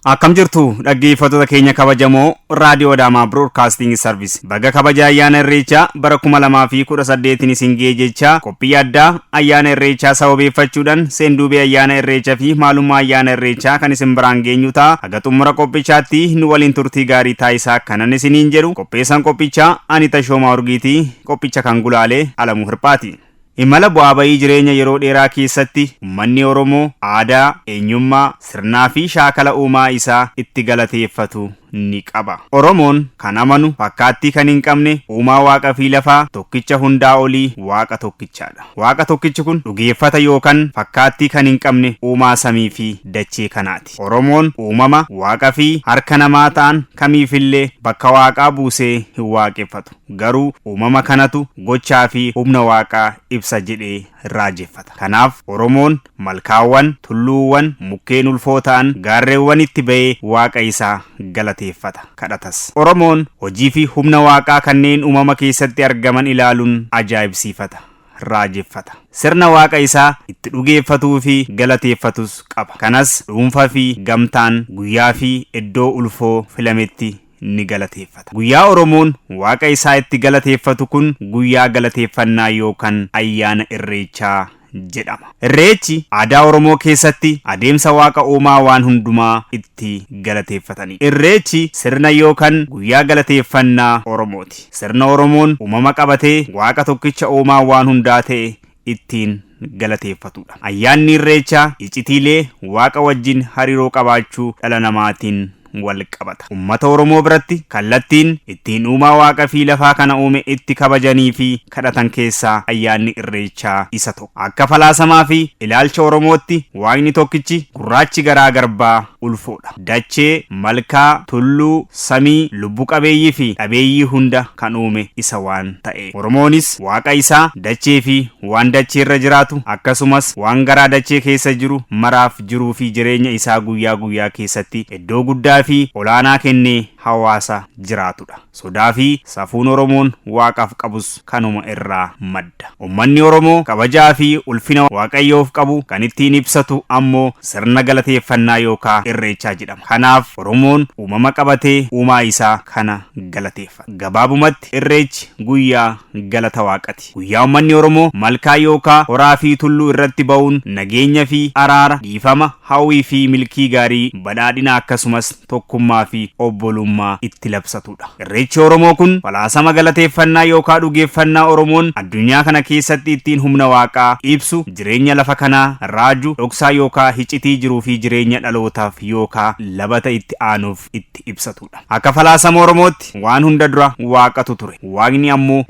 Akkam jirtu dhaggeeffattoota keenya kabajamoo raadiyoo Adaamaa Broadcasting Service baga kabaja ayyaana Irreechaa bara 2018 isin ga'e jecha qophii addaa ayyaana Irreechaa sababeeffachuudhaan seenduubee ayyaana Irreechaa fi maalummaa ayyaana Irreechaa kan isin biraan geenyu ta'a. Haga xumura qophichaatti nu waliin turtii gaarii taasisaa kanan isiniin jedhu qopheessaan qophichaa ani Tashoomaa Urgiitii qophicha kan gulaalee Alamuu Hirphaati. Imala bu'aa bayii jireenya yeroo dheeraa keessatti uummanni Oromoo aadaa, eenyummaa, sirnaa fi shaakala uumaa isaa itti galateeffatu ni qaba. Oromoon kan amanu fakkaattii kan hin qabne uumaa waaqa fi lafaa tokkicha hundaa olii waaqa tokkichaadha. Waaqa tokkichi kun dhugeeffata yookaan fakkaattii kan hin qabne uumaa samii fi dachee kanaati. Oromoon uumama waaqa fi harka namaa ta'an kamiifillee bakka waaqaa buusee hin waaqeffatu. Garuu uumama kanatu gochaa fi humna waaqaa ibsa jedhee raajeffata. Kanaaf Oromoon malkaawwan, tulluuwwan, mukkeen ulfoo ta'an gaarreewwan itti ba'ee waaqa isaa galateeffata kadhatas. Oromoon hojii fi humna waaqaa kanneen uumama keessatti argaman ilaaluun ajaa'ibsiifata, raajeffata. Sirna waaqa isaa itti dhugeeffatuu fi galateeffatus qaba. Kanas dhuunfaa fi gamtaan guyyaa fi iddoo ulfoo filametti ni galateeffata. Guyyaa Oromoon waaqa isaa itti galateeffatu kun guyyaa galateeffannaa yookaan ayyaana Irreechaa jedhama. Irreechi aadaa Oromoo keessatti adeemsa waaqa uumaa waan hundumaa itti galateeffatanii. Irreechi sirna yookaan guyyaa galateeffannaa Oromooti. Sirna Oromoon uumama qabatee waaqa tokkicha uumaa waan hundaa ta'e ittiin galateeffatudha. Ayyaanni Irreechaa icitiilee waaqa wajjin hariiroo qabaachuu dhala namaatiin wal qabata. Ummata Oromoo biratti kallattiin ittiin uumaa waaqa fi lafaa kana uume itti kabajanii fi kadhatan keessaa ayyaanni Irreechaa isa tokko. Akka falaasamaa fi ilaalcha Oromootti waaqni tokkichi gurraachi garaa garbaa ulfoodha. Dachee, malkaa, tulluu, samii, lubbu qabeeyyii fi dhabeeyyii hunda kan uume isa waan ta'e. Oromoonis waaqa isaa dachee fi waan dachee irra jiraatu akkasumas waan garaa dachee keessa jiru maraaf jiruu fi jireenya isaa guyyaa guyyaa keessatti iddoo guddaa fi olaanaa kennee hawaasa jiraatudha. Sodaa fi safuun Oromoon waaqaaf qabus kanuma irraa madda. Uummanni Oromoo kabajaa fi ulfina waaqayyoof qabu kan ittiin ibsatu ammoo sirna galateeffannaa yookaan Irreechaa jedhama. Kanaaf Oromoon uumama qabatee uumaa isaa kana galateeffata. Gabaabumatti Irreechi guyyaa galata waaqati. Guyyaa uummanni Oromoo malkaa yookaan horaa fi tulluu irratti ba'uun nageenya fi araara, dhiifama, hawwii fi milkii gaarii, badhaadhina akkasumas tokkummaa fi obbolummaa itti labsatudha. Irreechi Oromoo kun falaasama galateeffannaa yookaan dhugeeffannaa Oromoon addunyaa kana keessatti ittiin humna waaqaa ibsu, jireenya lafa kanaa raaju, dhoksaa yookaan hicitii jiruu fi jireenya dhalootaaf yookaan labata itti aanuuf itti ibsatudha. Akka falaasama Oromootti waan hunda dura waaqatu ture. Waaqni ammoo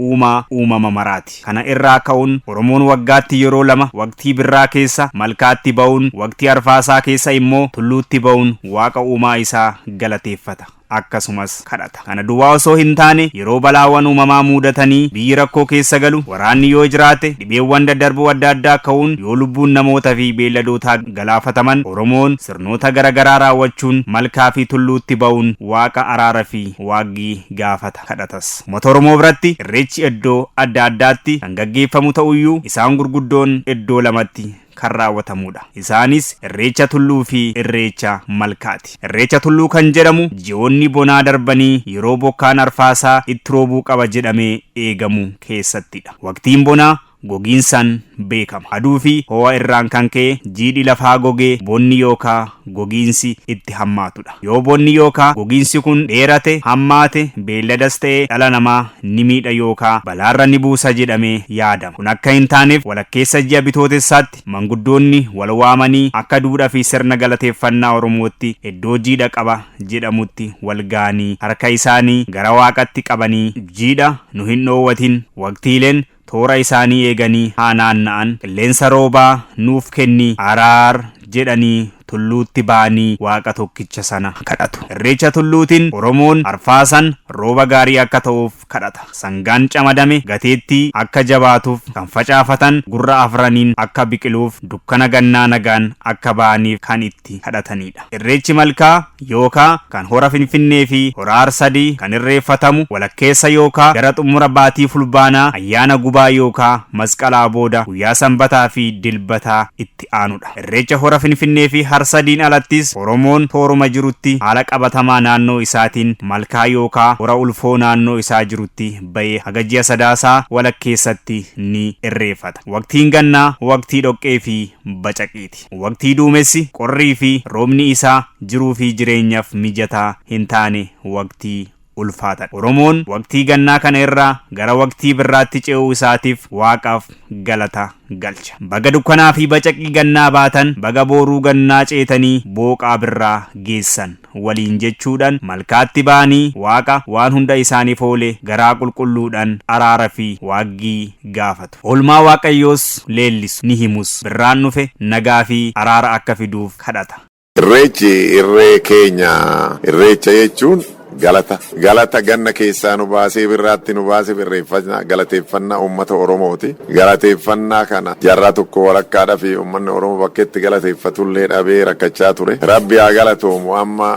uumama maraati. Kana irraa ka'uun Oromoon waggaatti yeroo lama waqtii birraa keessa malkaatti ba'uun, waqtii arfaasaa keessa immoo tulluutti ba'uun waaqa uumaa isaa galateeffata. Akkasumas kadhata. Kana duwwaa osoo hin taane yeroo balaawwan uumamaa muudatanii biyyi rakkoo keessa galu, waraanni yoo jiraate, dhibeewwan daddarboo adda addaa ka'uun yoo lubbuun namootaa fi beelladootaa galaafataman, Oromoon sirnoota garaagaraa raawwachuun malkaa fi tulluutti ba'uun waaqa araara fi waaqii gaafata kadhatas. Uummata Oromoo biratti Irreechi iddoo adda addaatti kan gaggeeffamu ta'uyyuu isaan gurguddoon iddoo lamatti kan raawwatamudha. Isaanis Irreecha tulluu fi Irreecha malkaati. Irreecha tulluu kan jedhamu ji'oonni bonaa darbanii yeroo bokkaan arfaasaa itti roobuu qaba jedhamee eegamu keessattidha. Waqtiin bonaa gogiinsaan beekama. Aduu fi ho'a irraan kan ka'e jiidhi lafaa gogee bonni yookaan gogiinsi itti hammaatudha. Yoo bonni yookaan gogiinsi kun dheerate hammaate beelladas ta'e dhala namaa ni miidha yookaan balaarra ni buusa jedhamee yaadama. Kun akka hin taaneef walakkeessa ji'a bitootessaatti manguddoonni wal waamanii akka duudhaa fi sirna galateeffannaa Oromootti iddoo jiidha qaba jedhamutti wal ga'anii harka isaanii gara waaqatti qabanii jiidha nu hin dhoowwatin, waqtiileen toora isaanii eeganii haa naanna'an, qilleensa roobaa nuuf kenni, araar jedhanii tulluutti ba'anii waaqa tokkicha sana kadhatu. Irreecha tulluutiin Oromoon arfaasan rooba gaarii akka ta'uuf kadhata. Sangaan camadame gateettii akka jabaatuuf kan facaafatan gurra afraniin akka biqiluuf dukkana gannaa nagaan akka ba'aniif kan itti kadhatanidha. Irreechi malkaa yookaan kan hora Finfinnee fi hora Arsadii kan irreeffatamu walakkeessa yookaan gara xumura baatii fulbaanaa ayyaana gubaa yookaan masqalaa booda guyyaa sanbataa fi dilbataa itti aanudha. Irreecha hora Finfinnee fi Arsadiin alattis Oromoon tooruma jirutti haala qabatamaa naannoo isaatiin malkaa yookaa hora ulfoo naannoo isaa jirutti bayee hagajjiya sadaasaa walakkeessatti ni irreeffata. Waqtiin gannaa waqtii dhoqqee fi bacaqiiti. Waqtii duumessi qorrii fi roobni isaa jiruu fi jireenyaaf mijataa hin taane waqtii ulfaata. Oromoon waqtii gannaa kana irraa gara waqtii birraatti ce'uu isaatiif waaqaaf galata galcha. Baga dukkanaa fi bacaqii gannaa baatan, baga booruu gannaa ceetanii booqaa birraa geessan waliin jechuudhaan malkaatti ba'anii waaqa waan hunda isaaniif oole garaa qulqulluudhaan araara fi waaggii gaafatu. Oolmaa waaqayyoos leellisu ni himus. Birraan dhufe nagaa fi araara akka fiduuf kadhata. Irreechi irree keenya. Irreecha jechuun galata ganna keessaa nu baasee birraatti nu baasee galateeffannaa uummata Oromooti. Galateeffannaa kana jarraa tokko walakkaadhaa fi uummanni Oromoo bakkeetti galateeffatullee dhabee rakkachaa ture. Rabbi haa galatoomu. Amma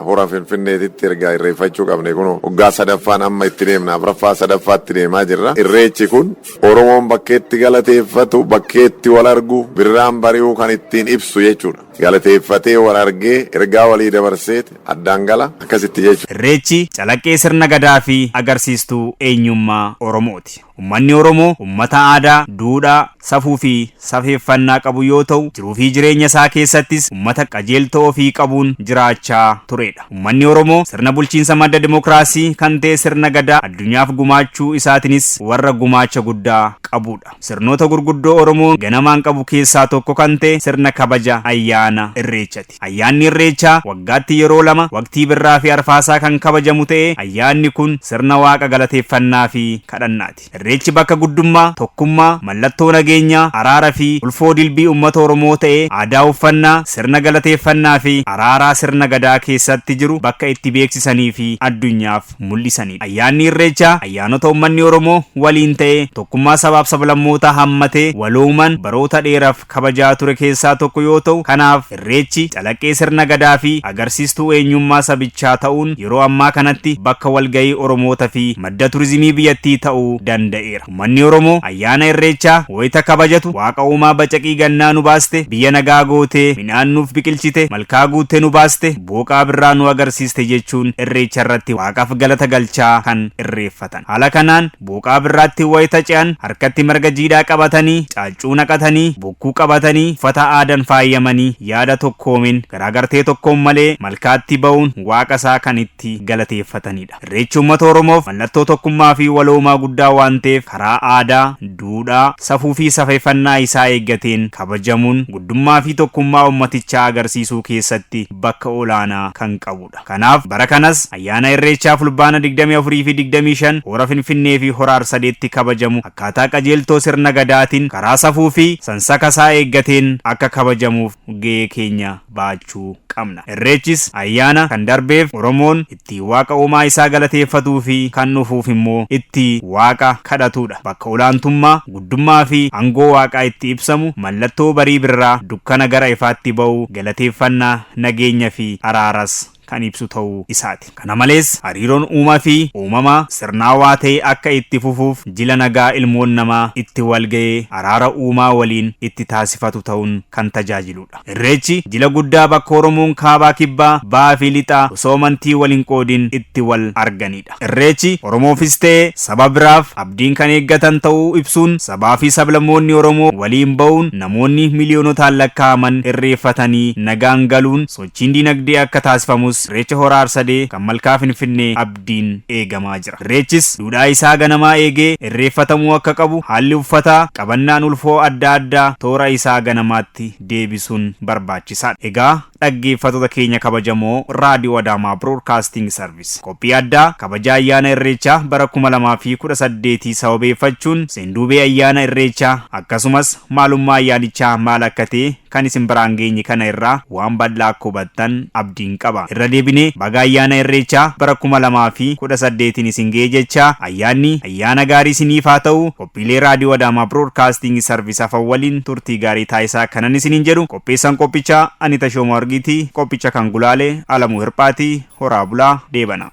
hora Finfinneetitti ergaa irreeffachuu qabne kun waggaa sadaffaan amma itti deemna. Afuraffaa sadaffaatti deemaa jirra. Irreechi kun Oromoon bakkeetti galateeffatu, bakkeetti wal argu, birraan bari'uu kan ittiin ibsu jechuudha. Galateeffatee wal argee ergaa walii dabarseet addaan gala akkasitti jechuudha. Irreechi calaqqee sirna gadaa fi agarsiistuu eenyummaa Oromooti. Ummanni Oromoo ummata aadaa, duudhaa, safuu fi safeeffannaa qabu yoo ta'u, jiruu fi jireenya isaa keessattis ummata qajeeltoo ofii qabuun jiraachaa turedha. Ummanni Oromoo sirna bulchiinsa madda dimokiraasii kan ta'e sirna gadaa addunyaaf gumaachuu isaatiinis warra gumaacha guddaa qabudha. Sirnoota gurguddoo Oromoo ganamaan qabu keessaa tokko kan ta'e sirna kabaja ayyaana Irreechati. Ayyaanni Irreechaa waggaatti yeroo lama waqtii birraa fi arfaasaa kan kabajamu ta'e ayyaanni kun sirna waaqa galateeffannaa fi kadhannaati. Irreechi bakka guddummaa, tokkummaa, mallattoo nageenyaa, araara fi ulfoo dilbii uummata Oromoo ta'e aadaa uffannaa, sirna galateeffannaa fi araaraa sirna gadaa keessatti jiru bakka itti beeksisanii fi addunyaaf mul'isanidha. Ayyaanni Irreechaa ayyaanota uummanni Oromoo waliin ta'e tokkummaa sabaaf sablammootaa hammatee walooman baroota dheeraaf kabajaa ture keessaa tokko yoo ta'u, kanaaf Irreechi calaqqee sirna gadaa fi agarsiistuu eenyummaa sabichaa ta'uun yeroo ammaa kanatti bakka walgahii Oromoota fi madda turizimii biyyattii ta'uu danda'a. Ummanni Oromoo ayyaana Irreechaa wayita kabajatu waaqa uumaa bacaqii gannaa nu baaste, biyya nagaa gootee, midhaan nuuf biqilchite, malkaa guuttee nu baaste, booqaa birraa nu agarsiiste jechuun Irreecha irratti waaqaaf galata galchaa kan irreeffatan. Haala kanaan booqaa birraatti wayita ce'an harkatti marga jiidhaa qabatanii, caaccuu naqatanii, bokkuu qabatanii, uffata aadaan faayyamanii, yaada tokkoomin garaagartee tokkoon malee malkaatti ba'uun waaqa isaa kan itti galateeffatanidha. Irreechi uummata Oromoof mallattoo tokkummaa fi waloomaa guddaa waan ta'eef karaa aadaa, duudhaa, safuu fi safeeffannaa isaa eeggateen kabajamuun guddummaa fi tokkummaa ummatichaa agarsiisuu keessatti bakka olaanaa kan qabudha. Kanaaf bara kanas ayyaana Irreechaa fulbaana 24 fi 25 hora Finfinnee fi hora Arsadeetti kabajamu akkaataa qajeeltoo sirna gadaatiin karaa safuu fi sansaka isaa eeggateen akka kabajamuuf gahee keenya baachuu qabna. Irreechis ayyaana kan darbeef Oromoon itti waaqa uumaa isaa galateeffatuu fi kan dhufuuf immoo itti waaqa kadhatudha. Bakka olaantummaa, guddummaa fi aangoo waaqaa itti ibsamu, mallattoo barii birraa dukkana gara ifaatti ba'u, galateeffannaa, nageenya fi araaras kan ibsu ta'uu isaati. Kana malees hariiroon uumaa fi uumamaa sirnaawaa ta'e akka itti fufuuf jila nagaa ilmoon namaa itti walga'ee araara uumaa waliin itti taasifatu ta'uun kan tajaajiludha. Irreechi jila guddaa bakka Oromoon kaabaa kibbaa, ba'aa fi lixaa osoo amantii waliin qoodin itti wal arganidha. Irreechi Oromoofis ta'e saba biraaf abdiin kan eeggatan ta'uu ibsuun sabaa fi sablammoonni Oromoo waliin ba'uun namoonni miliyoonotaan lakkaa'aman irreeffatanii nagaan galuun sochiin dinagdee akka taasifamu Irreecha hora Arsadee kan malkaa Finfinnee abdiin eegamaa jira. Irreechis duudhaa isaa ganamaa eegee irreeffatamuu akka qabu haalli uffataa, qabannaan ulfoo adda addaa toora isaa ganamaatti deebisuun barbaachisaadha. Egaa dhaggeeffattoota keenya kabajamoo raadiyoo Adaamaa Broadcasting Service qophii addaa kabaja ayyaana Irreechaa bara 2018 sababeeffachuun seenduubee ayyaana Irreechaa akkasumas maalummaa ayyaanichaa maal akka ta'e kan isin biraan geenye kana irraa waan bal'aa akka hubattan abdiin qaba. Irra deebinee baga ayyaana Irreechaa bara 2018 isin ga'e jechaa ayyaanni ayyaana gaarii isiniif haa ta'u. Qophiilee raadiyoo Adaamaa Broadcasting Service afaan waliin turtii gaarii taasisaa kanan isiniin jedhu qopheessan qophichaa ani Tashoomaa Argiitii, qophicha kan gulaale Alamuu Hirphaatii, horaa bulaa deebana.